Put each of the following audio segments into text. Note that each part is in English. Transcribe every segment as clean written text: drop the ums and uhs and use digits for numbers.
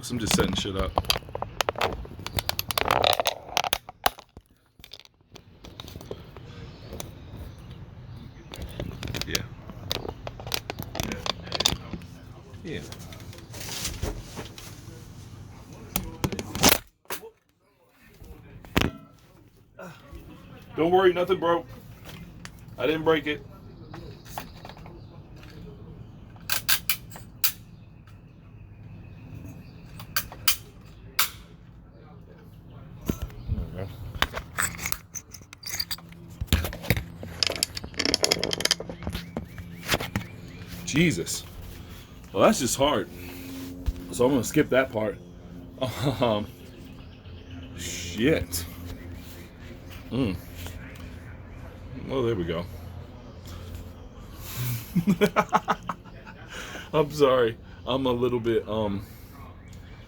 So I'm just setting shit up. Yeah. Yeah. Don't worry, nothing broke. I didn't break it. Jesus. Well, that's just hard. So I'm gonna skip that part. Um, Shit. Well, there we go. I'm sorry. I'm a little bit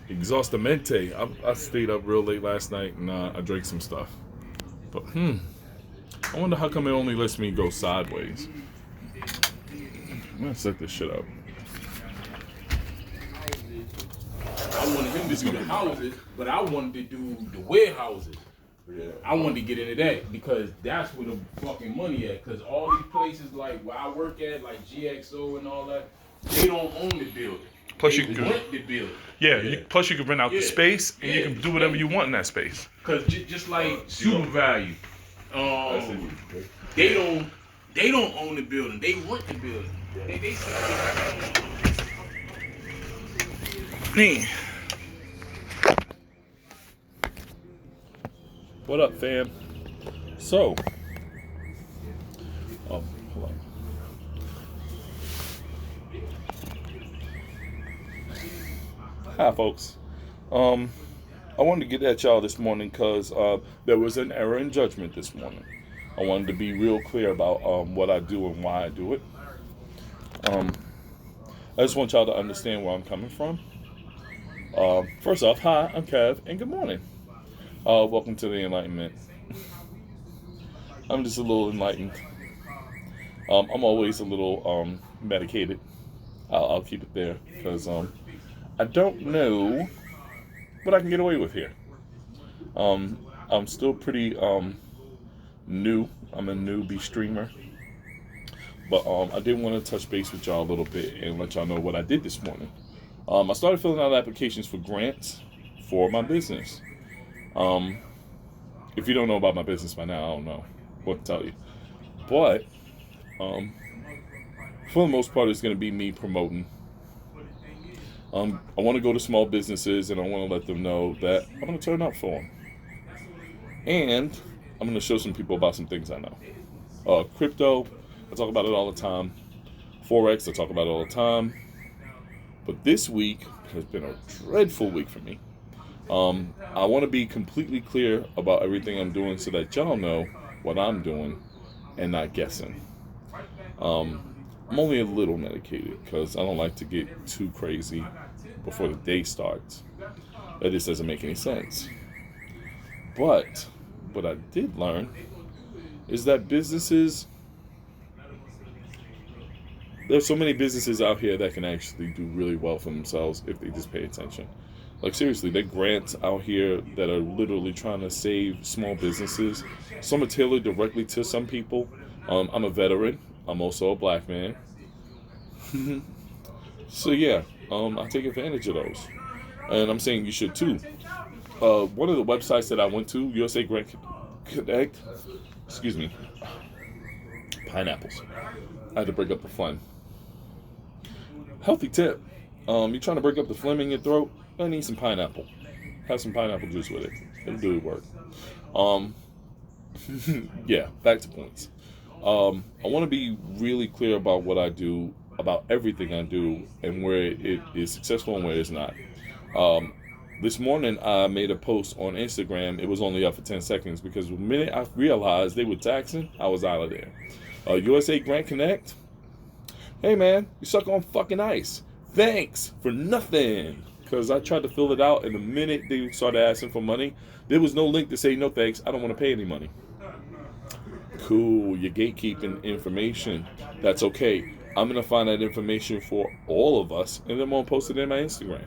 exhaustamente. I stayed up real late last night and I drank some stuff. But I wonder how come it only lets me go sideways. I'm gonna set this shit up. I wanted him to do the houses, but I wanted to do the warehouses. Yeah. I wanted to get into that because that's where the fucking money at. Because all these places like where I work at, like GXO and all that, they don't own the building. Plus they you can rent the building. Yeah. Plus you can rent out the space and you can do whatever you want in that space. Because just like Super Value, they don't own the building. They rent the building. They Man. What up, fam? So, hold on. Hi, folks. I wanted to get at y'all this morning because there was an error in judgment this morning. I wanted to be real clear about what I do and why I do it. I just want y'all to understand where I'm coming from. First off, hi, I'm Kev, and good morning. Welcome to the Enlightenment. I'm just a little enlightened. I'm always a little medicated. I'll keep it there because I don't know what I can get away with here. I'm still pretty new. I'm a newbie streamer. But I did want to touch base with y'all a little bit and let y'all know what I did this morning. I started filling out applications for grants for my business. If you don't know about my business by now, I don't know what to tell you. But for the most part, it's going to be me promoting. I want to go to small businesses and I want to let them know that I'm going to turn up for them. And I'm going to show some people about some things I know. Crypto, I talk about it all the time. Forex, I talk about it all the time. But this week has been a dreadful week for me. I want to be completely clear about everything I'm doing so that y'all know what I'm doing and not guessing. I'm only a little medicated because I don't like to get too crazy before the day starts. That just doesn't make any sense. But what I did learn is that there's so many businesses out here that can actually do really well for themselves if they just pay attention. Like seriously, there are grants out here that are literally trying to save small businesses. Some are tailored directly to some people. I'm a veteran. I'm also a black man. So yeah, I take advantage of those. And I'm saying you should too. One of the websites that I went to, USA Grant Connect, excuse me, pineapples. I had to break up the phlegm. Healthy tip. You're trying to break up the phlegm in your throat, I need some pineapple. Have some pineapple juice with it. It'll do the work. Yeah, back to points. I want to be really clear about what I do, about everything I do, and where it is successful and where it's not. This morning, I made a post on Instagram. It was only up for 10 seconds because the minute I realized they were taxing, I was out of there. USA Grant Connect. Hey, man, you suck on fucking ice. Thanks for nothing. Because I tried to fill it out, and the minute they started asking for money, there was no link to say, no thanks, I don't want to pay any money. Cool, you're gatekeeping information. That's okay. I'm going to find that information for all of us, and then I'm going to post it in my Instagram.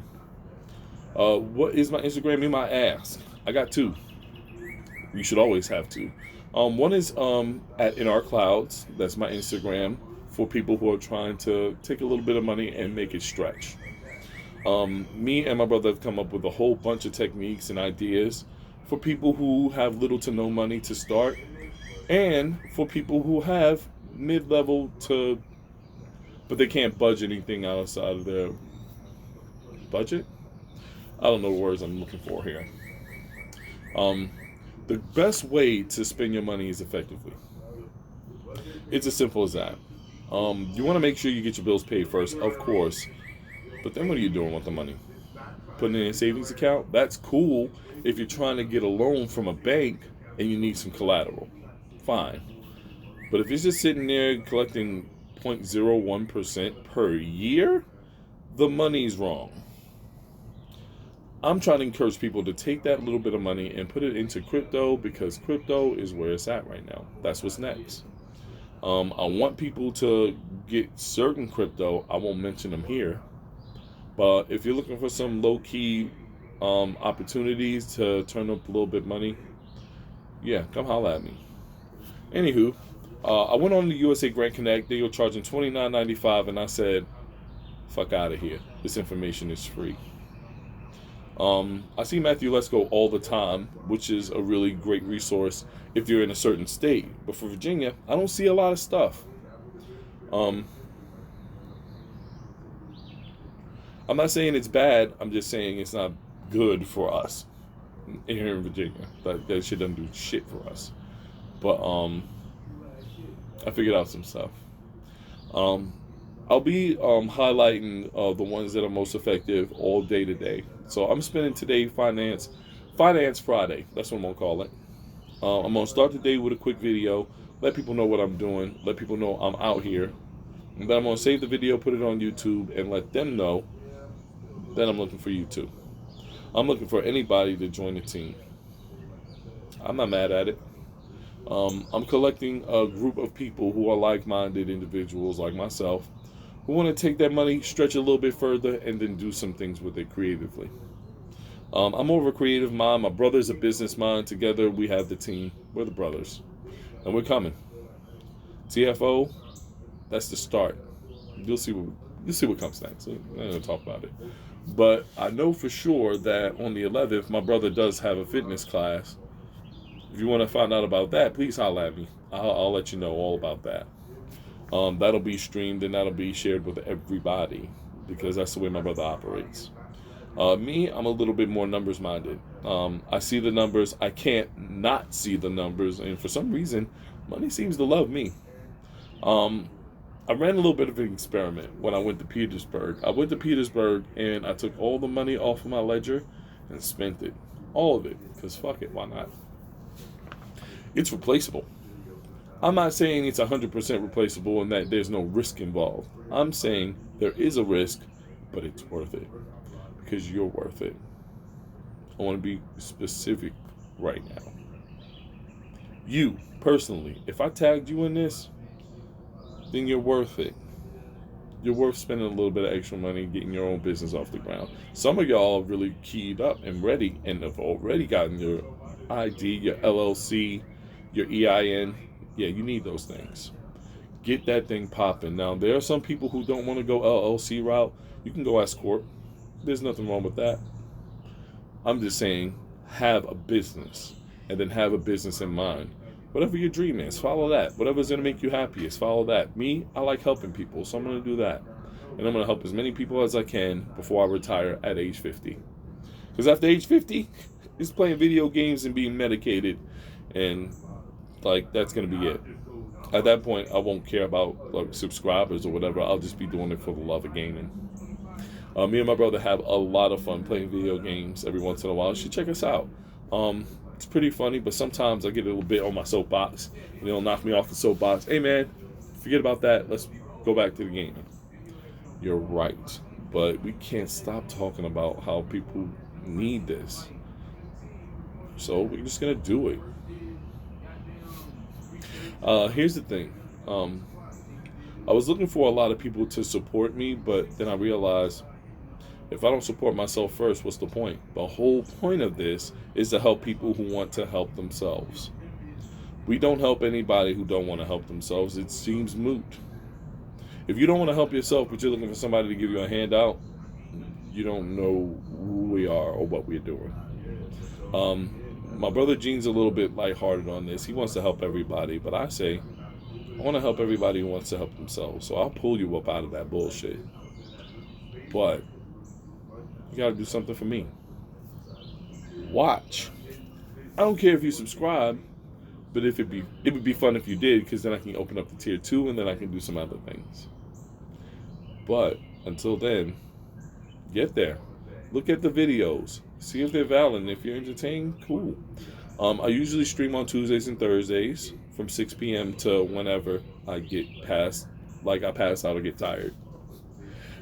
What is my Instagram? You might ask. I got two. You should always have two. One is at In Our Clouds. That's my Instagram for people who are trying to take a little bit of money and make it stretch. Me and my brother have come up with a whole bunch of techniques and ideas for people who have little to no money to start, and for people who have mid-level to, but they can't budge anything outside of their budget. I don't know the words I'm looking for here. The best way to spend your money is effectively. It's as simple as that. You want to make sure you get your bills paid first, of course. But then what are you doing with the money? Putting it in a savings account? That's cool if you're trying to get a loan from a bank and you need some collateral. Fine. But if it's just sitting there collecting 0.01% per year, the money's wrong. I'm trying to encourage people to take that little bit of money and put it into crypto, because crypto is where it's at right now. That's what's next. I want people to get certain crypto. I won't mention them here. But if you're looking for some low-key opportunities to turn up a little bit of money, yeah, come holla at me. Anywho, I went on the USA Grant Connect. They were charging $29.95, and I said, fuck out of here. This information is free. I see Matthew Let's Go all the time, which is a really great resource if you're in a certain state. But for Virginia, I don't see a lot of stuff. I'm not saying it's bad. I'm just saying it's not good for us here in Virginia. That shit doesn't do shit for us. But I figured out some stuff. I'll be highlighting the ones that are most effective all day today. So I'm spending today Finance Friday. That's what I'm going to call it. I'm going to start the day with a quick video, let people know what I'm doing, let people know I'm out here. And then I'm going to save the video, put it on YouTube, and let them know that I'm looking for you too. I'm looking for anybody to join the team. I'm not mad at it. I'm collecting a group of people who are like-minded individuals like myself, who want to take that money, stretch it a little bit further, and then do some things with it creatively. I'm more of a creative mind. My brother's a business mind. Together, we have the team. We're the brothers. And we're coming. TFO, that's the start. You'll see what comes next. I'm not going to talk about it. But I know for sure that on the 11th, my brother does have a fitness class. If you want to find out about that, please holler at me. I'll let you know all about that. That'll be streamed and that'll be shared with everybody, because that's the way my brother operates. Me, I'm a little bit more numbers minded. I see the numbers. I can't not see the numbers. And for some reason, money seems to love me. I ran a little bit of an experiment when I went to Petersburg. I went to Petersburg and I took all the money off of my ledger and spent it. All of it. Because fuck it, why not? It's replaceable. I'm not saying it's 100% replaceable and that there's no risk involved. I'm saying there is a risk, but it's worth it. Because you're worth it. I want to be specific right now. You, personally, if I tagged you in this, then you're worth it. You're worth spending a little bit of extra money getting your own business off the ground. Some of y'all are really keyed up and ready and have already gotten your ID, your LLC, your EIN. Yeah, you need those things. Get that thing popping. Now, there are some people who don't want to go LLC route. You can go S Corp. There's nothing wrong with that. I'm just saying, have a business and then have a business in mind. Whatever your dream is, follow that. Whatever's going to make you happiest, follow that. Me, I like helping people, so I'm going to do that. And I'm going to help as many people as I can before I retire at age 50. Because after age 50, it's playing video games and being medicated. And, that's going to be it. At that point, I won't care about, subscribers or whatever. I'll just be doing it for the love of gaming. Me and my brother have a lot of fun playing video games every once in a while. You should check us out. It's pretty funny, but sometimes I get a little bit on my soapbox, and it'll knock me off the soapbox. Hey, man, forget about that. Let's go back to the game. You're right, but we can't stop talking about how people need this. So we're just going to do it. Here's the thing. I was looking for a lot of people to support me, but then I realized If I don't support myself first, what's the point? The whole point of this is to help people who want to help themselves. We don't help anybody who don't want to help themselves. It seems moot. If you don't want to help yourself, but you're looking for somebody to give you a handout, you don't know who we are or what we're doing. My brother Gene's a little bit lighthearted on this. He wants to help everybody, but I say, I want to help everybody who wants to help themselves. So I'll pull you up out of that bullshit. But you got to do something for me. Watch. I don't care if you subscribe, but it would be fun if you did, because then I can open up the tier 2 and then I can do some other things. But until then, get there. Look at the videos. See if they're valid. And if you're entertained, cool. I usually stream on Tuesdays and Thursdays from 6 p.m. to whenever I get past, like I pass out or get tired.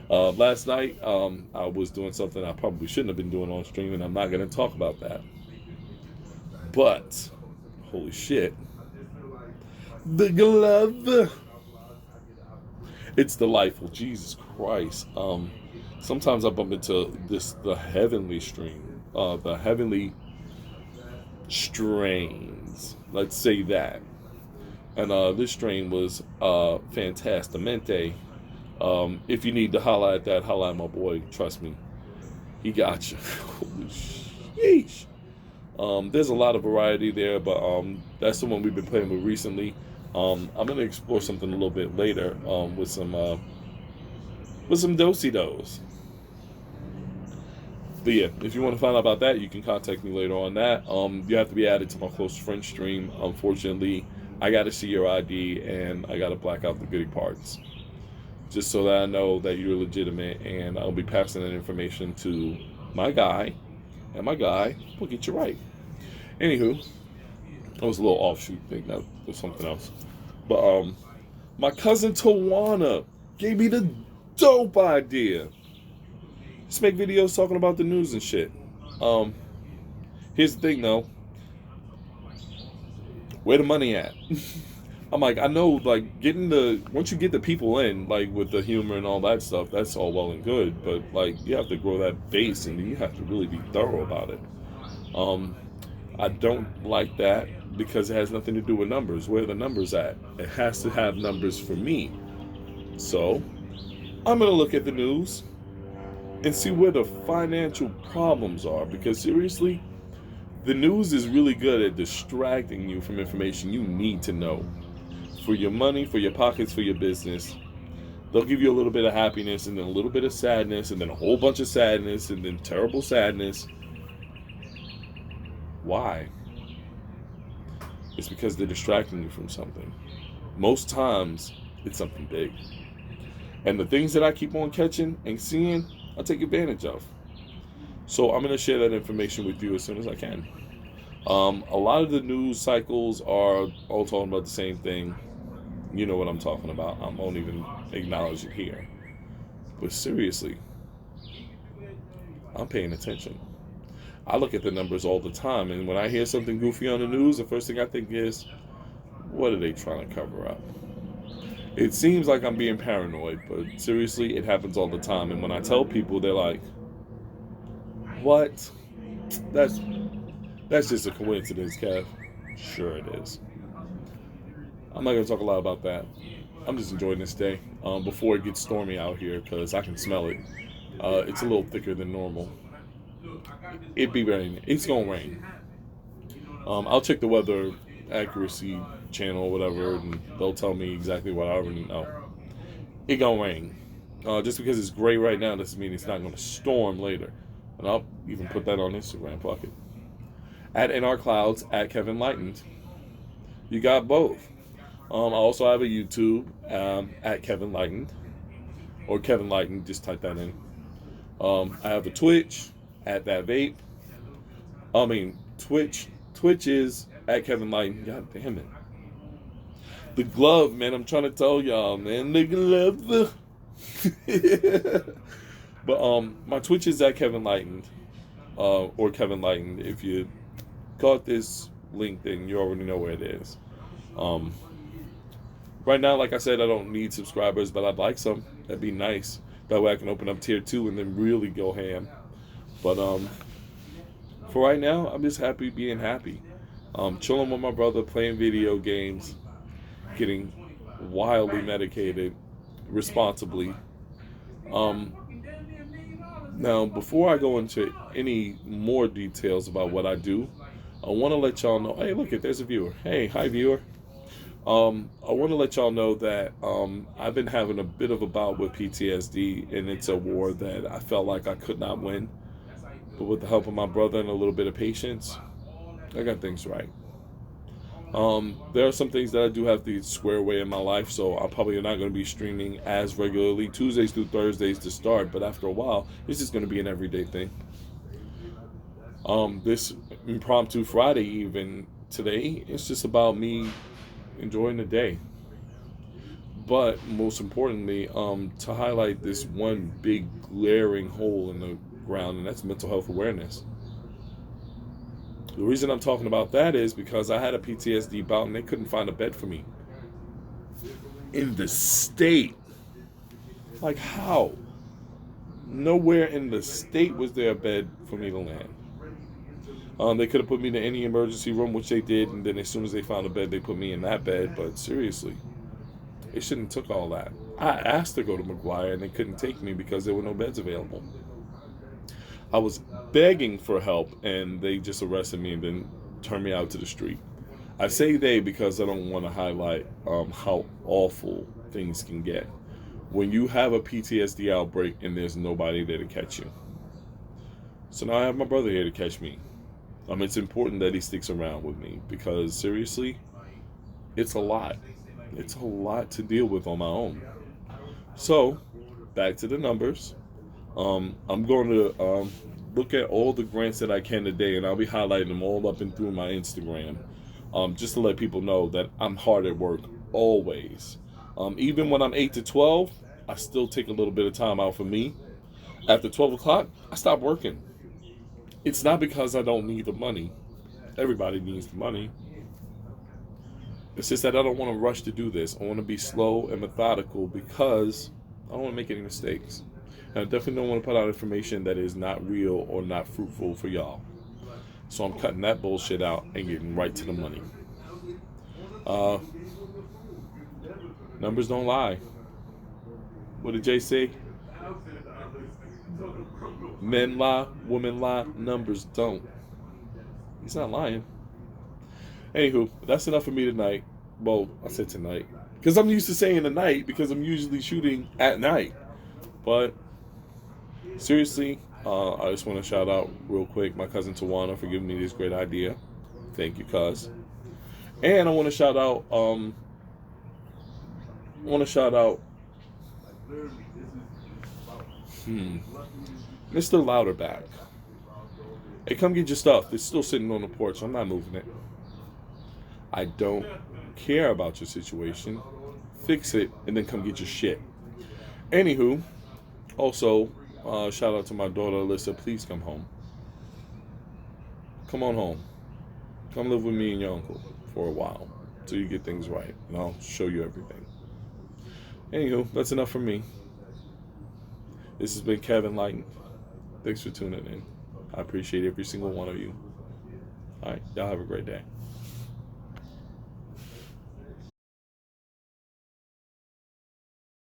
Last night, I was doing something I probably shouldn't have been doing on stream, and I'm not going to talk about that. But, holy shit. The glove. It's delightful. Jesus Christ. Sometimes I bump into the heavenly stream. The heavenly strains. Let's say that. And this strain was Fantastamente. If you need to holla at that, holla at my boy. Trust me. He got you. Holy sheesh. There's a lot of variety there, but that's the one we've been playing with recently. I'm going to explore something a little bit later with some do-si-dos. But yeah, if you want to find out about that, you can contact me later on that. You have to be added to my close friend stream. Unfortunately, I got to see your ID and I got to black out the goody parts, just so that I know that you're legitimate, and I'll be passing that information to my guy, and my guy will get you right. Anywho, that was a little offshoot thing. That was something else. But my cousin Tawana gave me the dope idea. Let's make videos talking about the news and shit. Here's the thing though. Where the money at? I'm like, I know, like, once you get the people in, like, with the humor and all that stuff, that's all well and good, but, like, you have to grow that base, and you have to really be thorough about it. I don't like that, because it has nothing to do with numbers. Where are the numbers at? It has to have numbers for me. So, I'm going to look at the news and see where the financial problems are, because, seriously, the news is really good at distracting you from information you need to know. For your money, for your pockets, for your business. They'll give you a little bit of happiness, and then a little bit of sadness, and then a whole bunch of sadness, and then terrible sadness. Why? It's because they're distracting you from something. Most times, it's something big. And the things that I keep on catching and seeing, I take advantage of. So I'm going to share that information with you as soon as I can. A lot of the news cycles are all talking about the same thing. You know what I'm talking about. I won't even acknowledge it here. But seriously, I'm paying attention. I look at the numbers all the time, and when I hear something goofy on the news, the first thing I think is, what are they trying to cover up? It seems like I'm being paranoid, but seriously, it happens all the time. And when I tell people, they're like, what? That's just a coincidence, Kev. Sure it is. I'm not going to talk a lot about that. I'm just enjoying this day before it gets stormy out here, because I can smell it. It's a little thicker than normal. It be raining. It's going to rain. I'll check the weather accuracy channel or whatever, and they'll tell me exactly what I already know. It going to rain. Just because it's gray right now doesn't mean it's not going to storm later. And I'll even put that on Instagram. Fuck it. At NR Clouds, at Kevin Lightened. You got both. I also have a YouTube at Kevin Lightened, or Kevin Lightened, just type that in. I have a Twitch at that vape. Twitch is at Kevin Lightened. God damn it. The glove, man, I'm trying to tell y'all, man, the glove. But my Twitch is at Kevin Lightened, or Kevin Lightened. If you caught this link, then you already know where it is. Right now, like I said, I don't need subscribers, but I'd like some. That'd be nice. That way I can open up tier 2 and then really go ham. But for right now, I'm just happy being happy. Chilling with my brother, playing video games, getting wildly medicated responsibly. Now, before I go into any more details about what I do, I want to let y'all know. Hey, look, there's a viewer. Hey, hi, viewer. I want to let y'all know that I've been having a bit of a bout with PTSD, and it's a war that I felt like I could not win. But with the help of my brother and a little bit of patience, I got things right. There are some things that I do have to square away in my life, so I'm probably not going to be streaming as regularly, Tuesdays through Thursdays to start, but after a while, this is going to be an everyday thing. This impromptu Friday, even today, it's just about me enjoying the day. But most importantly, to highlight this one big glaring hole in the ground, and that's mental health awareness. The reason I'm talking about that is because I had a PTSD bout and they couldn't find a bed for me in the state. Like, how? Nowhere in the state was there a bed for me to land. They could have put me in any emergency room, which they did, and then as soon as they found a bed, they put me in that bed. But seriously, they shouldn't have took all that. I asked to go to McGuire and they couldn't take me because there were no beds available. I was begging for help, and they just arrested me and then turned me out to the street. I say they because I don't want to highlight how awful things can get when you have a PTSD outbreak and there's nobody there to catch you. So now I have my brother here to catch me. It's important that he sticks around with me because seriously, it's a lot. It's a lot to deal with on my own. So, back to the numbers. I'm going to look at all the grants that I can today, and I'll be highlighting them all up and through my Instagram, just to let people know that I'm hard at work always. Even when I'm 8 to 12, I still take a little bit of time out for me. After 12 o'clock, I stop working. It's not because I don't need the money. Everybody needs the money. It's just that I don't want to rush to do this. I want to be slow and methodical because I don't want to make any mistakes. And I definitely don't want to put out information that is not real or not fruitful for y'all. So I'm cutting that bullshit out and getting right to the money. Numbers don't lie. What did Jay say? Men lie, women lie, numbers don't. He's not lying. Anywho, that's enough for me tonight. Well, I said tonight. Because I'm used to saying tonight because I'm usually shooting at night. But seriously, I just want to shout out real quick my cousin Tawana for giving me this great idea. Thank you, cuz. And I want to shout out Mr. Louderback. Hey, come get your stuff. It's still sitting on the porch. I'm not moving it. I don't care about your situation. Fix it and then come get your shit. Anywho, also, shout out to my daughter Alyssa. Please come home. Come on home. Come live with me and your uncle for a while till you get things right, and I'll show you everything. Anywho, that's enough from me. This has been Kevin Lighton. Thanks for tuning in. I appreciate every single one of you. All right, y'all have a great day.